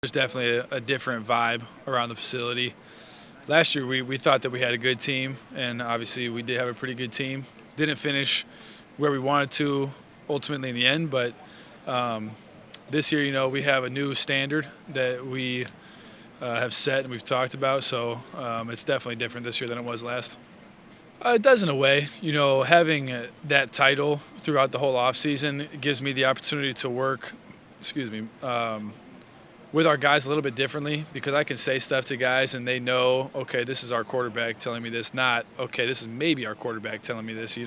There's definitely a different vibe around the facility. Last year, we thought that we had a good team, and obviously we did have a pretty good team. Didn't finish where we wanted to ultimately in the end, but this year, we have a new standard that we have set and we've talked about, so it's definitely different this year than it was last. It does in a way. Having that title throughout the whole offseason gives me the opportunity to work, with our guys a little bit differently, because I can say stuff to guys and they know, okay, this is our quarterback telling me this, not, okay, this is maybe our quarterback telling me this.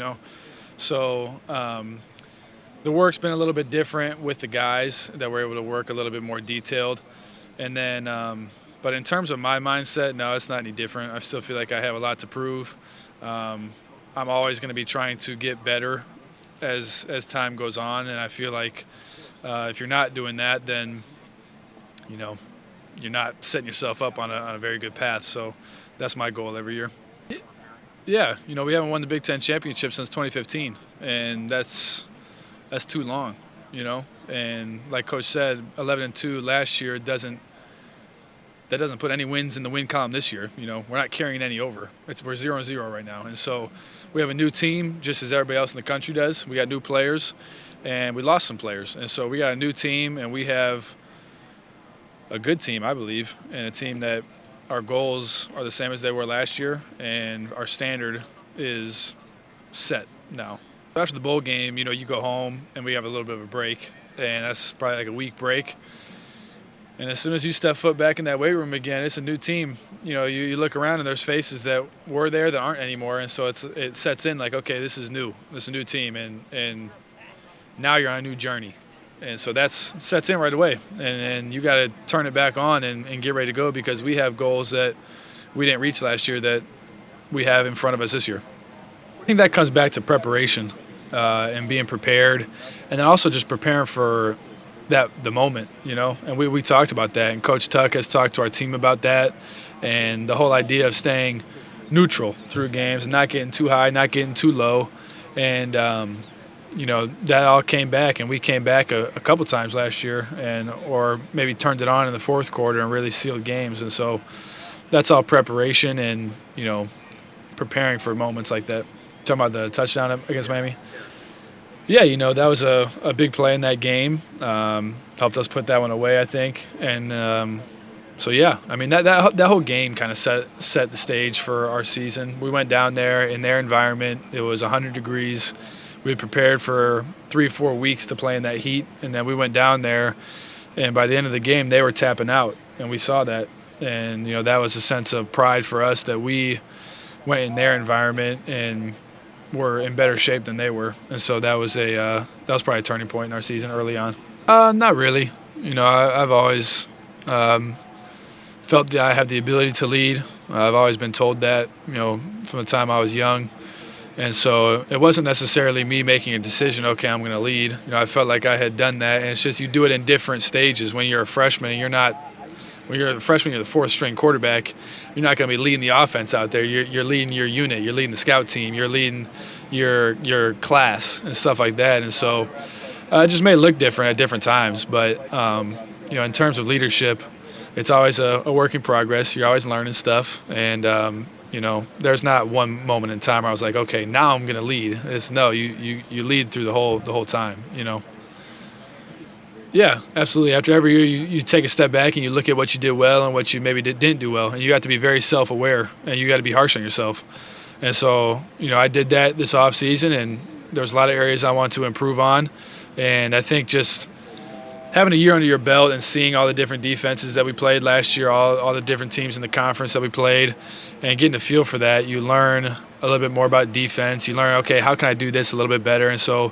So the work's been a little bit different with the guys, that we're able to work a little bit more detailed. And then, but in terms of my mindset, no, it's not any different. I still feel like I have a lot to prove. I'm always going to be trying to get better as time goes on, and I feel like if you're not doing that, then you're not setting yourself up on a very good path. So that's my goal every year. Yeah, we haven't won the Big Ten championship since 2015, and that's too long. And like Coach said, 11-2 last year doesn't put any wins in the win column this year. We're not carrying any over. We're 0-0 right now, and so we have a new team, just as everybody else in the country does. We got new players, and we lost some players, and so we got a new team, and we have a good team, I believe, and a team that our goals are the same as they were last year, and our standard is set now. After the bowl game, you go home, and we have a little bit of a break, and that's probably like a week break. And as soon as you step foot back in that weight room again, it's a new team. You look around, and there's faces that were there that aren't anymore, and so it sets in like, okay, this is new. This is a new team, and now you're on a new journey. And so that sets in right away, and you got to turn it back on and get ready to go, because we have goals that we didn't reach last year that we have in front of us this year. I think that comes back to preparation and being prepared, and then also just preparing for the moment, And we talked about that, and Coach Tuck has talked to our team about that, and the whole idea of staying neutral through games and not getting too high, not getting too low, and that all came back, and we came back a couple times last year, or maybe turned it on in the fourth quarter and really sealed games. And so that's all preparation and, preparing for moments like that. Talking about the touchdown against Miami? Yeah, that was a big play in that game. Helped us put that one away, I think. And so, yeah, I mean, that whole game kind of set the stage for our season. We went down there in their environment. It was 100 degrees. We had prepared for 3 or 4 weeks to play in that heat, and then we went down there, and by the end of the game, they were tapping out, and we saw that. And, that was a sense of pride for us that we went in their environment and were in better shape than they were. And so that was probably a turning point in our season early on. Not really. I've always felt that I have the ability to lead. I've always been told that, from the time I was young. And so it wasn't necessarily me making a decision, okay, I'm going to lead. I felt like I had done that, and it's just you do it in different stages. When you're a freshman, and when you're a freshman, you're the fourth-string quarterback, you're not going to be leading the offense out there. You're leading your unit. You're leading the scout team. You're leading your class and stuff like that. And so it just may look different at different times. But, in terms of leadership, it's always a work in progress. You're always learning stuff, and there's not one moment in time where I was like, okay, now I'm going to lead. It's no, you lead through the whole time, Yeah, absolutely. After every year, you take a step back and you look at what you did well and what you maybe didn't do well, and you got to be very self-aware, and you got to be harsh on yourself. And so, I did that this off season, and there's a lot of areas I want to improve on, and I think just having a year under your belt and seeing all the different defenses that we played last year, all the different teams in the conference that we played, and getting a feel for that, you learn a little bit more about defense. You learn, okay, how can I do this a little bit better? And so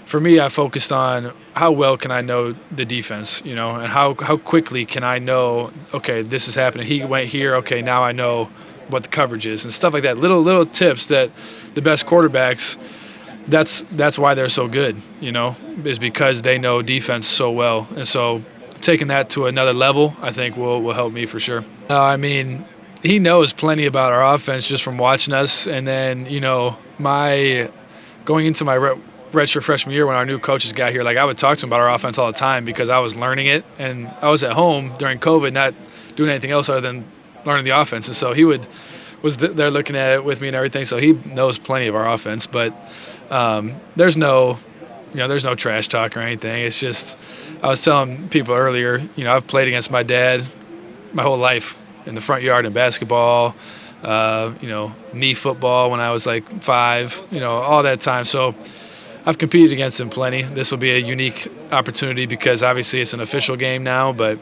for me, I focused on how well can I know the defense, and how quickly can I know, okay, this is happening. He went here, okay, now I know what the coverage is and stuff like that. Little tips that the best quarterbacks, that's why they're so good, is because they know defense so well. And so taking that to another level, I think will help me for sure. He knows plenty about our offense just from watching us. And then, my going into my redshirt freshman year when our new coaches got here, like I would talk to him about our offense all the time because I was learning it, and I was at home during COVID, not doing anything else other than learning the offense. And so he was there looking at it with me and everything. So he knows plenty of our offense, but there's no trash talk or anything. It's just I was telling people earlier, I've played against my dad my whole life in the front yard in basketball. Knee football when I was like 5, all that time. So I've competed against him plenty. This will be a unique opportunity because obviously it's an official game now, but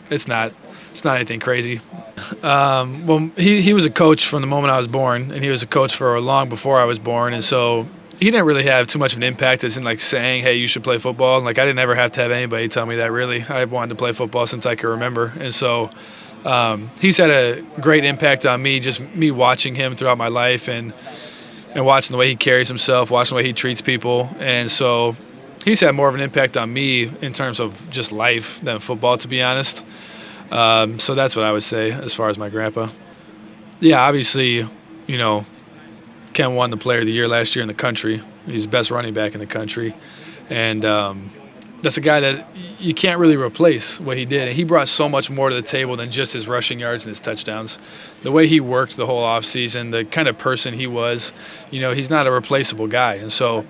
it's not anything crazy. Well, he was a coach from the moment I was born, and he was a coach for long before I was born, and so he didn't really have too much of an impact as in like saying, hey, you should play football. Like I didn't ever have to have anybody tell me that really. I wanted to play football since I could remember, and so he's had a great impact on me, just me watching him throughout my life and watching the way he carries himself, watching the way he treats people. And so he's had more of an impact on me in terms of just life than football, to be honest. So that's what I would say as far as my grandpa. Yeah, obviously, Ken won the Player of the Year last year in the country. He's the best running back in the country. And that's a guy that you can't really replace what he did. And he brought so much more to the table than just his rushing yards and his touchdowns. The way he worked the whole offseason, the kind of person he was, he's not a replaceable guy. And so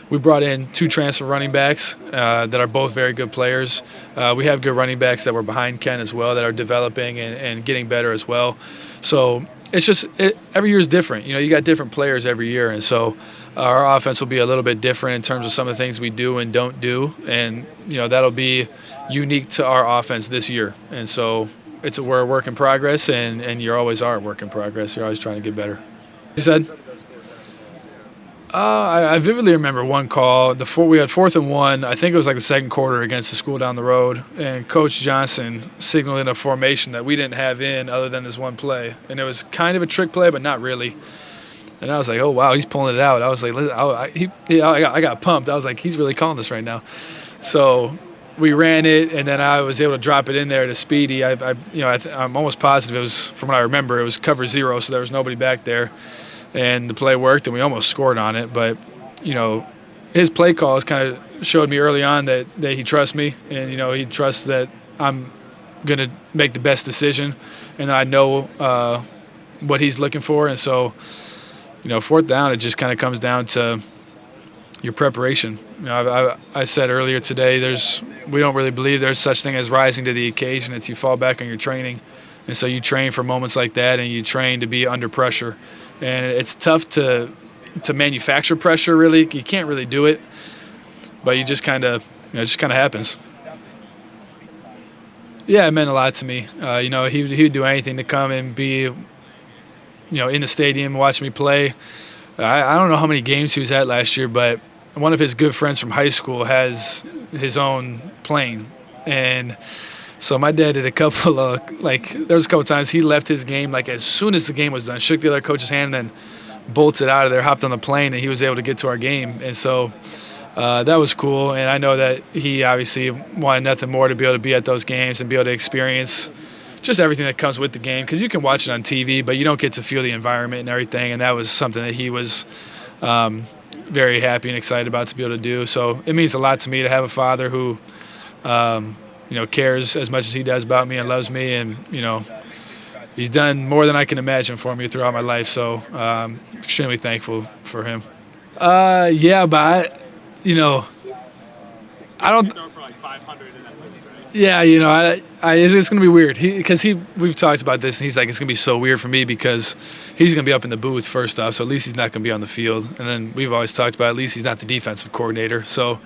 we brought in 2 transfer running backs that are both very good players. We have good running backs that were behind Ken as well that are developing and getting better as well. So it's just every year is different. You got different players every year. And so our offense will be a little bit different in terms of some of the things we do and don't do. And, that'll be unique to our offense this year. And so we're a work in progress, and you always are a work in progress. You're always trying to get better. You said? I vividly remember one call. We had 4th and 1. I think it was like the second quarter against the school down the road. And Coach Johnson signaled in a formation that we didn't have in other than this one play. And it was kind of a trick play, but not really. And I was like, oh, wow, he's pulling it out. I was like, I got pumped. I was like, he's really calling this right now. So we ran it, and then I was able to drop it in there to Speedy. I'm almost positive it was, from what I remember, it was cover 0, so there was nobody back there. And the play worked, and we almost scored on it. But, his play calls kind of showed me early on that he trusts me, and, he trusts that I'm going to make the best decision, and I know what he's looking for. And so, 4th down, it just kind of comes down to your preparation. I said earlier today, we don't really believe there's such thing as rising to the occasion. It's you fall back on your training. And so you train for moments like that, and you train to be under pressure. And it's tough to manufacture pressure, really. You can't really do it, but you just kind of, it just kind of happens. Yeah, it meant a lot to me. He would do anything to come and be, in the stadium, watch me play. I don't know how many games he was at last year, but one of his good friends from high school has his own plane. And so my dad did a couple of, there was a couple times he left his game, as soon as the game was done, shook the other coach's hand, and then bolted out of there, hopped on the plane, and he was able to get to our game. And so that was cool. And I know that he obviously wanted nothing more to be able to be at those games and be able to experience just everything that comes with the game, because you can watch it on TV, but you don't get to feel the environment and everything. And that was something that he was very happy and excited about to be able to do. So it means a lot to me to have a father who, cares as much as he does about me and loves me. And, he's done more than I can imagine for me throughout my life. So I'm extremely thankful for him. Yeah, but I don't. Yeah, it's going to be weird because we've talked about this, and he's like, it's going to be so weird for me because he's going to be up in the booth first off, so at least he's not going to be on the field. And then we've always talked about at least he's not the defensive coordinator. So,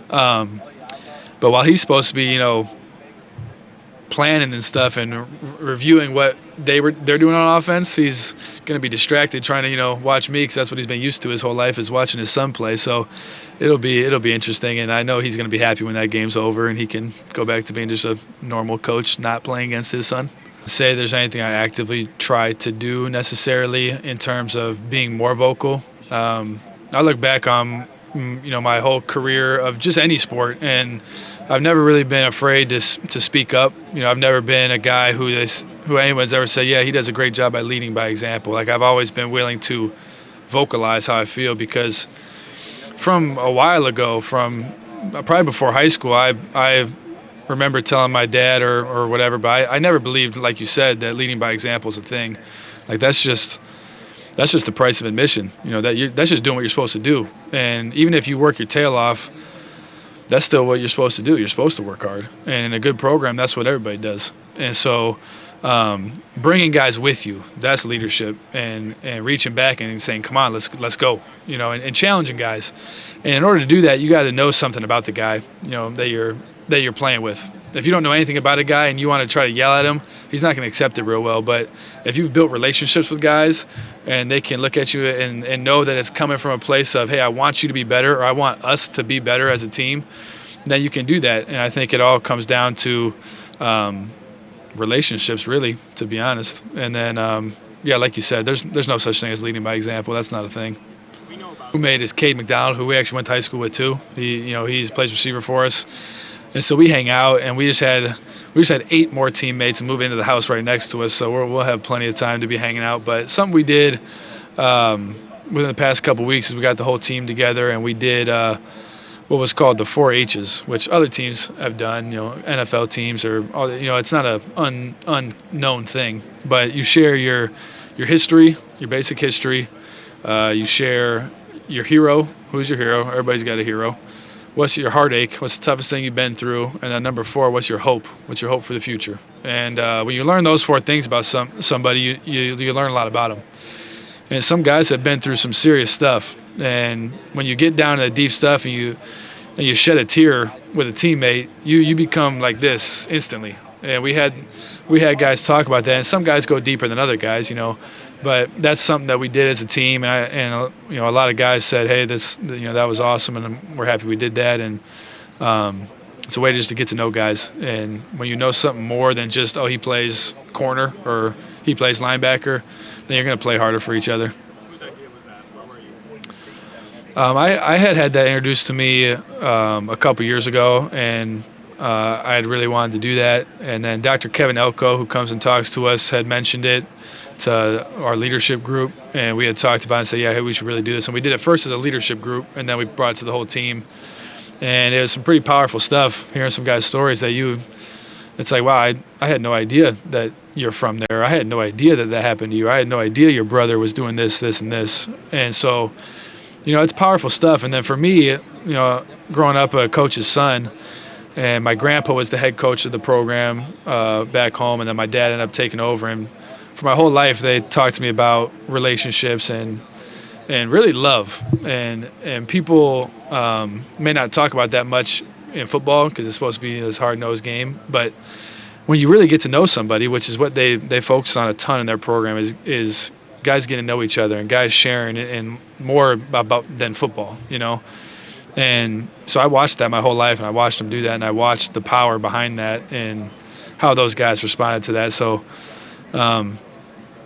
but while he's supposed to be, planning and stuff and reviewing what they're doing on offense, he's going to be distracted trying to watch me, because that's what he's been used to his whole life, is watching his son play. So it'll be interesting, and I know he's going to be happy when that game's over and he can go back to being just a normal coach, not playing against his son. Say there's anything I actively try to do necessarily in terms of being more vocal. I look back on my whole career of just any sport, and I've never really been afraid to speak up. I've never been a guy who anyone's ever said, yeah, he does a great job by leading by example. I've always been willing to vocalize how I feel, because from a while ago, from probably before high school, I remember telling my dad or whatever, but I never believed, like you said, that leading by example is a thing. Like that's just the price of admission. That's just doing what you're supposed to do. And even if you work your tail off, that's still what you're supposed to do. You're supposed to work hard. And in a good program, that's what everybody does. And so bringing guys with you, that's leadership, and reaching back and saying, come on, let's go, and challenging guys. And in order to do that, you got to know something about the guy, that you're playing with. If you don't know anything about a guy and you want to try to yell at him, he's not going to accept it real well. But if you've built relationships with guys and they can look at you and know that it's coming from a place of, hey, I want you to be better, or I want us to be better as a team, then you can do that. And I think it all comes down to relationships, really, to be honest. And then, like you said, there's no such thing as leading by example. That's not a thing. Roommate is Cade McDonald, who we actually went to high school with too. He plays receiver for us. And so we hang out, and we just had 8 more teammates move into the house right next to us, so we'll have plenty of time to be hanging out. But something we did within the past couple weeks is we got the whole team together, and we did what was called the 4 H's, which other teams have done, NFL teams, or it's not an unknown thing. But you share your history, your basic history. You share your hero. Who's your hero? Everybody's got a hero. What's your heartache? What's the toughest thing you've been through? And then number 4, what's your hope? What's your hope for the future? And when you learn those 4 things about somebody, you learn a lot about them. And some guys have been through some serious stuff. And when you get down to the deep stuff and you shed a tear with a teammate, you become like this instantly. And we had guys talk about that. And some guys go deeper than other guys, But that's something that we did as a team, and a lot of guys said, "Hey, that was awesome, and we're happy we did that." And it's a way just to get to know guys. And when you know something more than just, he plays corner or he plays linebacker, then you're going to play harder for each other. Whose idea was that? Where were you? I had that introduced to me a couple years ago, and I had really wanted to do that. And then Dr. Kevin Elko, who comes and talks to us, had mentioned it to our leadership group, and we had talked about it and said, hey, we should really do this. And we did it first as a leadership group, and then we brought it to the whole team. And it was some pretty powerful stuff, hearing some guys' stories that it's like, wow, I had no idea that you're from there. I had no idea that happened to you. I had no idea your brother was doing this, this, and this. And so, it's powerful stuff. And then for me, growing up a coach's son, and my grandpa was the head coach of the program back home, and then my dad ended up taking over. And for my whole life, they talked to me about relationships and really love. And people may not talk about that much in football because it's supposed to be this hard-nosed game. But when you really get to know somebody, which is what they focus on a ton in their program, is guys getting to know each other and guys sharing and more about than football, And so I watched that my whole life, and I watched them do that, and I watched the power behind that and how those guys responded to that. So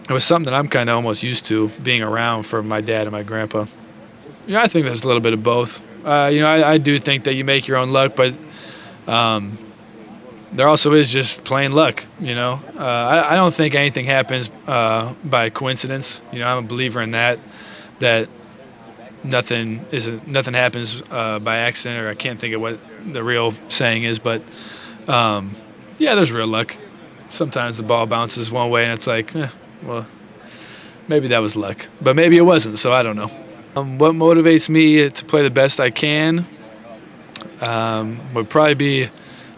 it was something that I'm kind of almost used to being around from my dad and my grandpa. I think there's a little bit of both. I do think that you make your own luck, but there also is just plain luck. I don't think anything happens by coincidence. I'm a believer in that nothing happens by accident, or I can't think of what the real saying is, but there's real luck. Sometimes the ball bounces one way and it's like, well, maybe that was luck, but maybe it wasn't, so I don't know. What motivates me to play the best I can would probably be,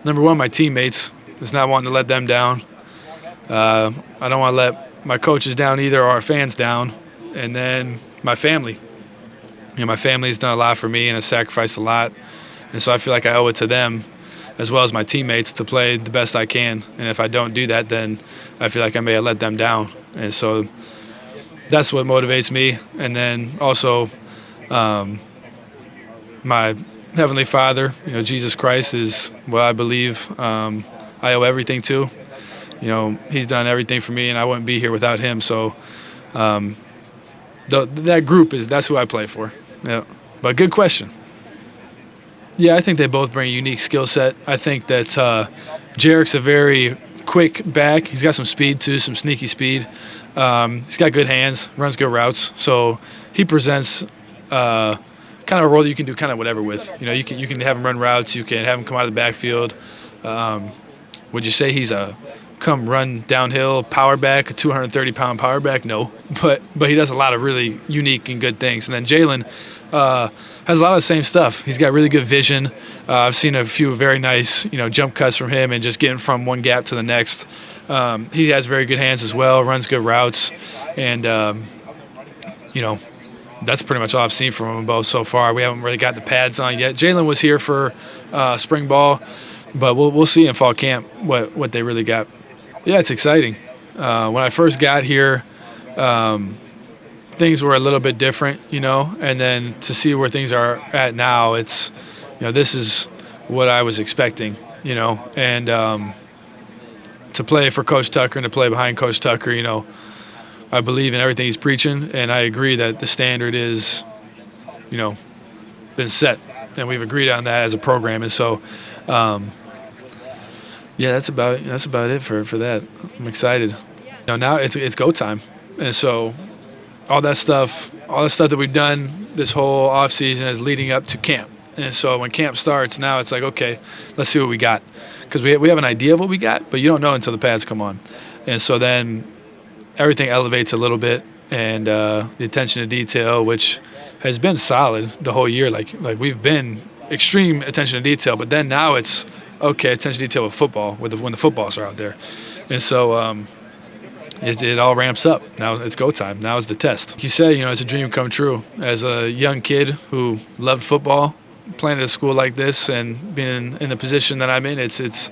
number 1, my teammates. Just not wanting to let them down. I don't want to let my coaches down either, or our fans down. And then my family. My family's done a lot for me and has sacrificed a lot, and so I feel like I owe it to them as well as my teammates to play the best I can. And if I don't do that, then I feel like I may have let them down. And so that's what motivates me. And then also my Heavenly Father, Jesus Christ, is what I believe I owe everything to. He's done everything for me, and I wouldn't be here without him. So that group that's who I play for. Yeah, but good question. Yeah, I think they both bring a unique skill set. I think that Jarek's a very quick back. He's got some speed too, some sneaky speed. He's got good hands, runs good routes. So he presents kind kind of a role that you can do kind of whatever with. You know, you can have him run routes, you can have him come out of the backfield. Would you say he's a come run downhill power back, a 230-pound power back? No, but he does a lot of really unique and good things. And then Jalen has a lot of the same stuff. He's got really good vision. I've seen a few very nice, jump cuts from him and just getting from one gap to the next. He has very good hands as well, runs good routes, and that's pretty much all I've seen from them both so far. We haven't really got the pads on yet. Jalen was here for spring ball, but we'll see in fall camp what they really got. Yeah, it's exciting. When I first got here, things were a little bit different, and then to see where things are at now, it's, this is what I was expecting, and to play for Coach Tucker and to play behind Coach Tucker, I believe in everything he's preaching, and I agree that the standard is, been set, and we've agreed on that as a program, and so, yeah, that's about it for that. I'm excited. Now it's go time, and so all that stuff that we've done this whole off season is leading up to camp, and so when camp starts, now it's like, okay, let's see what we got, because we have an idea of what we got, but you don't know until the pads come on, and so then everything elevates a little bit, and the attention to detail, which has been solid the whole year, like we've been extreme attention to detail, but then now it's okay, attention to detail with football, when the footballs are out there, and so it all ramps up. Now it's go time. Now is the test. Like you said, it's a dream come true. As a young kid who loved football, playing at a school like this and being in the position that I'm in, it's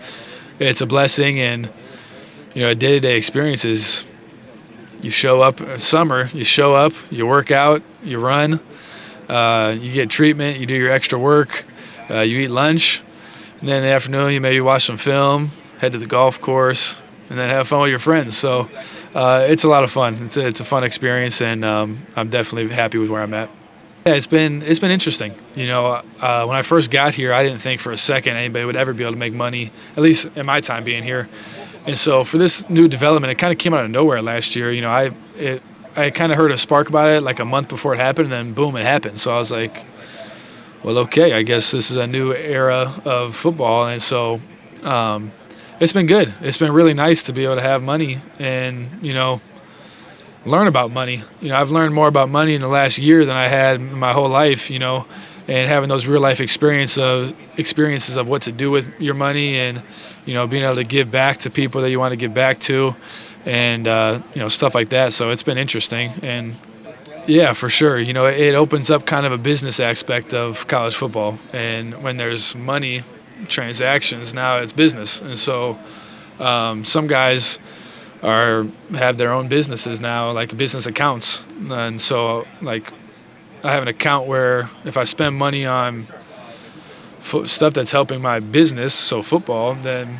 a blessing, and a day-to-day experience is you show up summer, you work out, you run, you get treatment, you do your extra work, you eat lunch, and then in the afternoon you maybe watch some film, head to the golf course, and then have fun with your friends. So it's a lot of fun. It's a fun experience, and I'm definitely happy with where I'm at. Yeah, it's been interesting. When I first got here, I didn't think for a second anybody would ever be able to make money, at least in my time being here. And so for this new development, it kind of came out of nowhere last year. I kind of heard a spark about it like a month before it happened, and then boom, it happened. So I was like, well, okay, I guess this is a new era of football. And so it's been good. It's been really nice to be able to have money and, learn about money. I've learned more about money in the last year than I had my whole life, and having those real life experiences of what to do with your money, and being able to give back to people that you want to give back to, and stuff like that. So it's been interesting, and yeah, for sure. It opens up kind of a business aspect of college football, and when there's money transactions, now it's business, and so some guys have their own businesses now, like business accounts, and so like I have an account where if I spend money on stuff that's helping my business, so football, then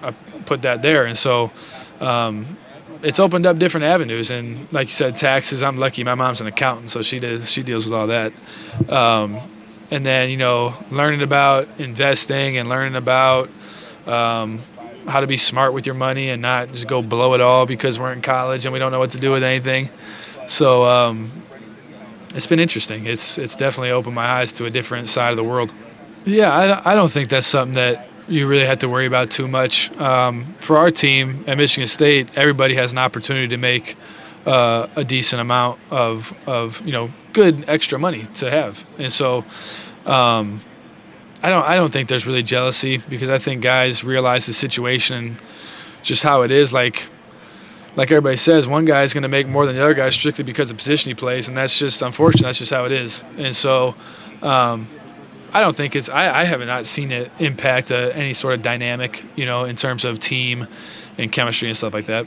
I put that there, and so it's opened up different avenues. And like you said, taxes, I'm lucky my mom's an accountant, so she deals with all that, and then learning about investing and learning about how to be smart with your money and not just go blow it all because we're in college and we don't know what to do with anything. So it's been interesting. It's definitely opened my eyes to a different side of the world. Yeah, I don't think that's something that you really have to worry about too much. For our team at Michigan State, everybody has an opportunity to make a decent amount of good extra money to have, and so I don't think there's really jealousy, because I think guys realize the situation and just how it is. Like everybody says, one guy is going to make more than the other guy strictly because of the position he plays, and that's just unfortunate. That's just how it is. And so I don't think I have not seen it impact any sort of dynamic, in terms of team and chemistry and stuff like that.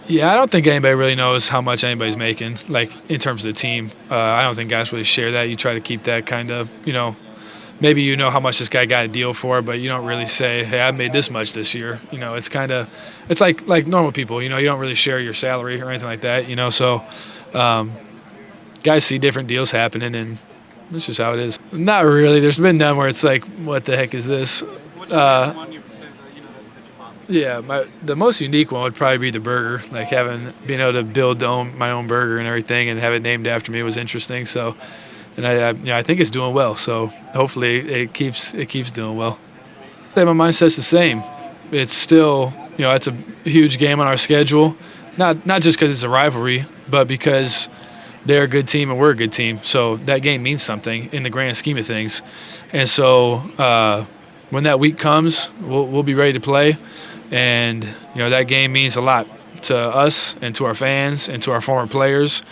Yeah, I don't think anybody really knows how much anybody's making, like in terms of the team. I don't think guys really share that. You try to keep that kind of, maybe how much this guy got a deal for, but you don't really say, hey, I made this much this year. It's like normal people, you don't really share your salary or anything like that, so guys see different deals happening, and that's just how it is. Not really. There's been none where it's like, what the heck is this? Yeah, the most unique one would probably be the burger. Being able to build my own burger and everything and have it named after me was interesting. So and I think it's doing well. So hopefully it keeps doing well. My mindset's the same. It's still, it's a huge game on our schedule, not just because it's a rivalry, but because they're a good team and we're a good team. So that game means something in the grand scheme of things. And so when that week comes, we'll be ready to play. And, that game means a lot to us and to our fans and to our former players.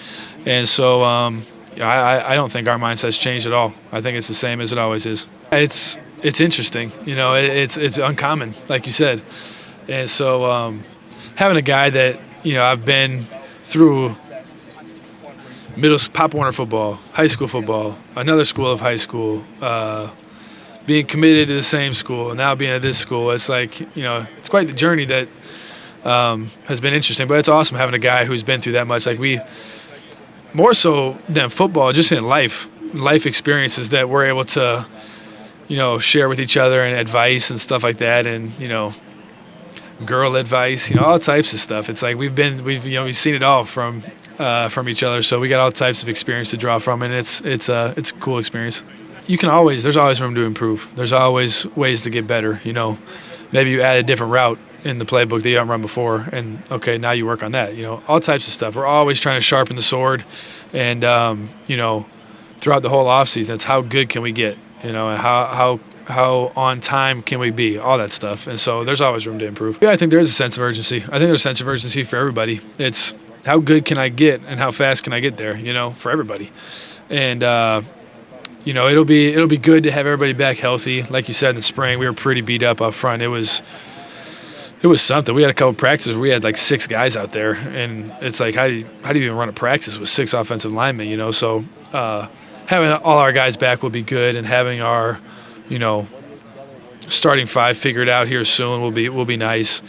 And so I don't think our mindset's changed at all. I think it's the same as it always is. It's interesting. It's uncommon, like you said. And so having a guy that, I've been through Pop Warner football, high school football, another school of high school, being committed to the same school, and now being at this school, it's like, it's quite the journey that has been interesting. But it's awesome having a guy who's been through that much. Like more so than football, just in life experiences that we're able to, share with each other and advice and stuff like that, and girl advice, all types of stuff. It's like we've seen it all from each other, so we got all types of experience to draw from, and it's a cool experience. There's always room to improve. There's always ways to get better. Maybe you add a different route in the playbook that you haven't run before, and okay, now you work on that. All types of stuff. We're always trying to sharpen the sword, and throughout the whole offseason, it's how good can we get, and how on time can we be, all that stuff. And so there's always room to improve. Yeah, I think there's a sense of urgency. I think there's a sense of urgency for everybody. It's how good can I get and how fast can I get there, for everybody. And it'll be good to have everybody back healthy. Like you said, in the spring, we were pretty beat up front. It was something. We had a couple practices where we had like 6 guys out there, and it's like how do you even run a practice with 6 offensive linemen? So having all our guys back will be good, and having our starting 5 figured out here soon will be nice.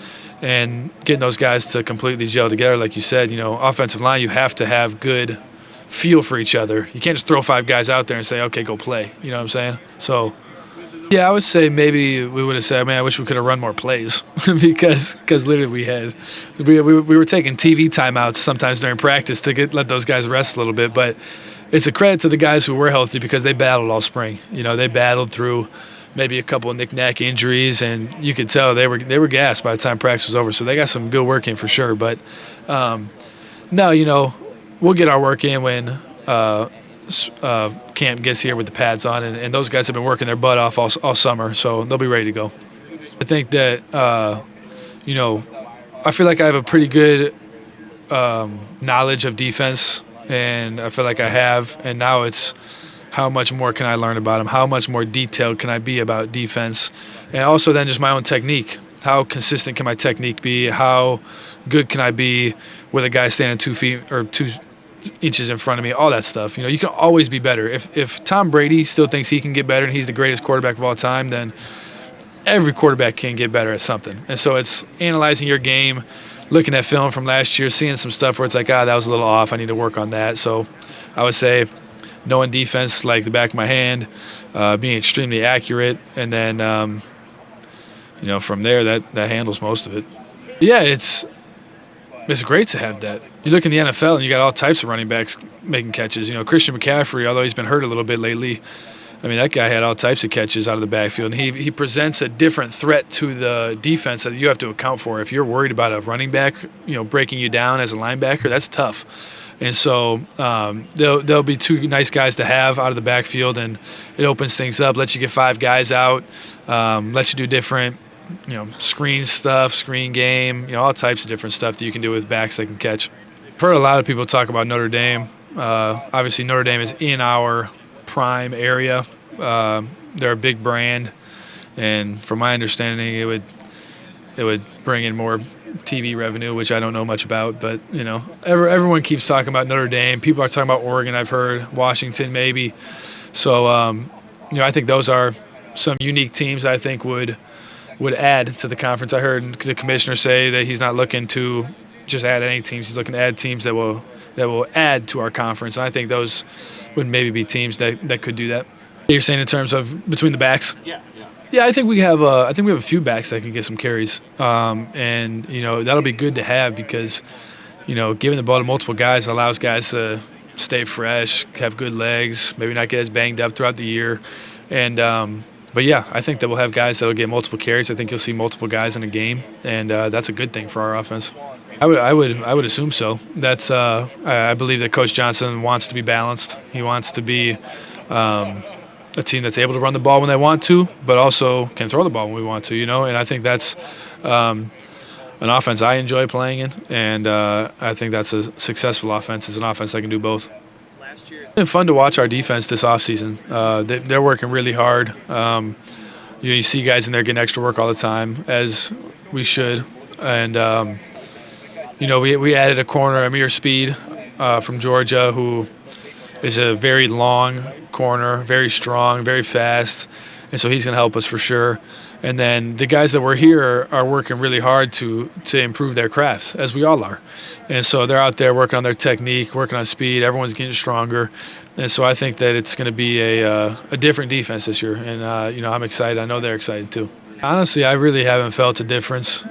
And getting those guys to completely gel together, like you said, offensive line, you have to have good feel for each other. You can't just throw 5 guys out there and say, okay, go play. You know what I'm saying? So, yeah, I would say maybe we would have said, man, I wish we could have run more plays because literally we were taking TV timeouts sometimes during practice to let those guys rest a little bit. But it's a credit to the guys who were healthy because they battled all spring. They battled through maybe a couple of knick-knack injuries, and you could tell they were gassed by the time practice was over. So they got some good work in for sure. But no, we'll get our work in when camp gets here with the pads on, and those guys have been working their butt off all summer, so they'll be ready to go. I think that I feel like I have a pretty good knowledge of defense, and I feel like I have, and now it's how much more can I learn about them, how much more detailed can I be about defense, and also then just my own technique. How consistent can my technique be? How good can I be with a guy standing 2 feet or 2 inches in front of me? All that stuff. You can always be better. If Tom Brady still thinks he can get better and he's the greatest quarterback of all time, then every quarterback can get better at something. And so it's analyzing your game, looking at film from last year, seeing some stuff where it's like, that was a little off. I need to work on that. So I would say knowing defense like the back of my hand, being extremely accurate, and then from there that handles most of it. Yeah, it's great to have that. You look in the NFL and you got all types of running backs making catches. Christian McCaffrey, although he's been hurt a little bit lately, that guy had all types of catches out of the backfield. And he presents a different threat to the defense that you have to account for. If you're worried about a running back, breaking you down as a linebacker, that's tough. And so there'll be 2 nice guys to have out of the backfield, and it opens things up, lets you get 5 guys out, lets you do different screen stuff, screen game, all types of different stuff that you can do with backs that can catch. I've heard a lot of people talk about Notre Dame. Obviously, Notre Dame is in our prime area. They're a big brand, and from my understanding, it would bring in more TV revenue, which I don't know much about. But everyone keeps talking about Notre Dame. People are talking about Oregon. I've heard Washington maybe. So I think those are some unique teams I think would add to the conference. I heard the commissioner say that he's not looking to just add any teams. He's looking to add teams that will add to our conference. And I think those would maybe be teams that could do that. You're saying in terms of between the backs? Yeah, I think we have a few backs that can get some carries. And that'll be good to have because giving the ball to multiple guys allows guys to stay fresh, have good legs, maybe not get as banged up throughout the year. And but yeah, I think that we'll have guys that'll get multiple carries. I think you'll see multiple guys in a game, and that's a good thing for our offense. I would assume so. That's I believe that Coach Johnson wants to be balanced. He wants to be a team that's able to run the ball when they want to, but also can throw the ball when we want to. And I think that's an offense I enjoy playing in, and I think that's a successful offense. It's an offense that can do both. It's been fun to watch our defense this offseason. They're working really hard. You see guys in there getting extra work all the time, as we should. And, we added a corner, Amir Speed from Georgia, who is a very long corner, very strong, very fast. And so he's going to help us for sure. And then the guys that were here are working really hard to improve their crafts, as we all are. And so they're out there working on their technique, working on speed. Everyone's getting stronger. And so I think that it's going to be a different defense this year. And, I'm excited. I know they're excited too. Honestly, I really haven't felt a difference.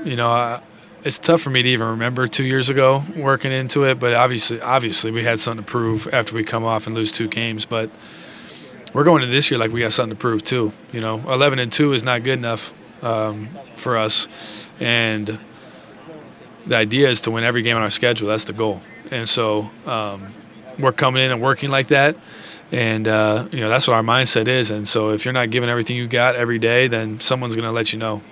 It's tough for me to even remember 2 years ago working into it. But obviously we had something to prove after we come off and lose 2 games. But we're going into this year like we got something to prove too. 11-2 is not good enough for us, and the idea is to win every game on our schedule. That's the goal, and so we're coming in and working like that, and that's what our mindset is. And so if you're not giving everything you got every day, then someone's going to let you know.